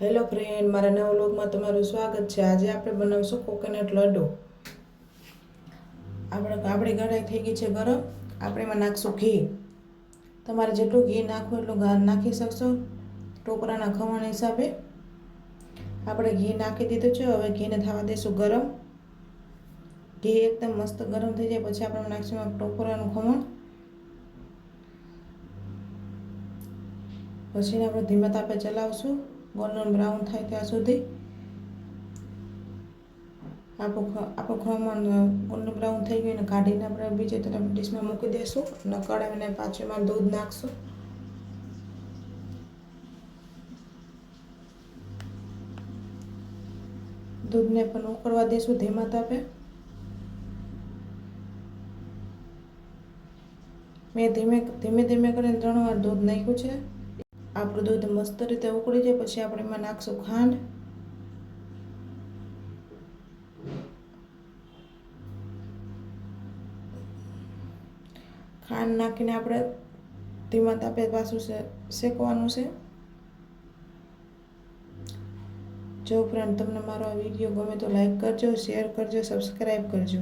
Hello friend, મારા નવા વ્લોગમાં તમારું સ્વાગત છે। આજે આપણે બનાવશું કોકોનટ લડ્ડુ। આપણી કઢાઈ થઈ ગઈ છે ગરમ। આપણે એમાં નાખશું ઘી। તમારે જેટલું ઘી નાખવું એટલું નાખી શકશો ટોપરાના ખમણ હિસાબે। આપણે ઘી નાખી દીધું છે। હવે ઘીને થવા દઈશું ગરમ। ઘી એકદમ મસ્ત ગરમ થઈ જાય પછી આપણે નાખીશું ટોપરાનું ખમણ। પછી આપણે ધીમા તાપે ચલાવશું ગોલ્ડન બ્રાઉન થાય ત્યાં સુધી। આપણું ખમણ ગોલ્ડન બ્રાઉન થઈ ગયું ને કાઢીને આપણે બીજી તરફ ડીશમાં મૂકી દઈશું અને કઢાઈને પાછું એમાં દૂધ નાખશું। દૂધને પણ ઉકળવા દઈશું ધીમા તાપે। મેં ધીમે ધીમે કરીને 3 વાર દૂધ નાખ્યું છે। આપણું દૂધ મસ્ત રીતે ઉકળી જાય પછી આપણે એમાં નાખશું ખાંડ। ખાંડ નાખીને આપણે ધીમા તાપે પાછું શેકવાનું છે। જો ફ્રેન્ડ તમને મારો આ વિડીયો ગમે તો લાઈક કરજો, શેર કરજો, સબસ્ક્રાઈબ કરજો।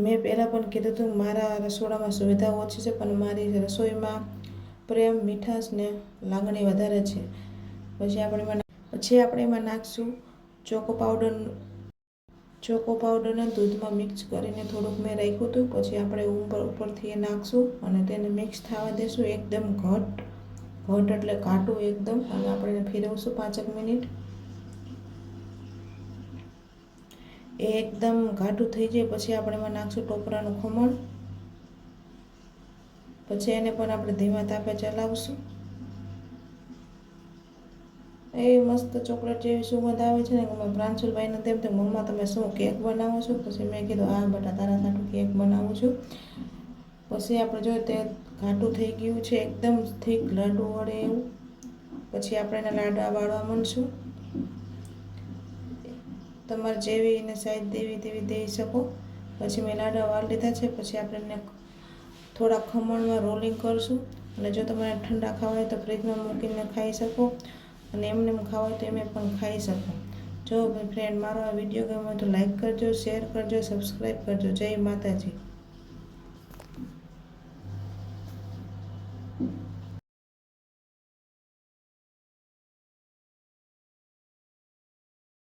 મેં પહેલાં પણ કીધું હતું મારા રસોડામાં સુવિધા ઓછી છે પણ મારી રસોઈમાં પ્રેમ, મીઠાશ ને લાગણી વધારે છે। પછી આપણે એમાં નાખશું ચોકો પાવડરને દૂધમાં મિક્સ કરીને થોડુંક મેં રાખ્યું હતું। પછી આપણે ઉપરથી એ નાખશું અને તેને મિક્સ થવા દેશું એકદમ ઘટ એટલે ઘાટું એકદમ। અને આપણે ફેરવશું 5 મિનિટ। એ એકદમ ઘાટું થઈ જાય પછી આપણે એમાં નાખશું ટોપરાનું ખમણ। પછી એને પણ આપણે ધીમા તાપે ચલાવશું। એ મસ્ત ચોકલેટ જેવી સુગંધ આવે છે ને। પ્રાંશુલભાઈને તેમ મમ્મા તમે શું કેક બનાવો છો? પછી મેં કીધું હા બેટા તારા હાટું કેક બનાવું છું। પછી આપણે જો તે ઘાટું થઈ ગયું છે એકદમ થીક લાડુ વળે એવું। પછી આપણે એના લાડવા વાળવા માંડશું। તમારે જેવી એને સાઈઝ દેવી તેવી દઈ શકો। પછી મેં લાડવા વાળી લીધા છે। પછી આપણે એને થોડા ખમણમાં રોલિંગ કરશું અને જો તમારે ઠંડા ખાવા હોય તો ફ્રીજમાં મૂકીને ખાઈ શકો અને એમને ખાવા હોય તો એમ પણ ખાઈ શકો। જો ફ્રેન્ડ મારો આ વિડીયો ગમ્યો તો લાઈક કરજો, શેર કરજો, સબસ્ક્રાઈબ કરજો। જય માતાજી।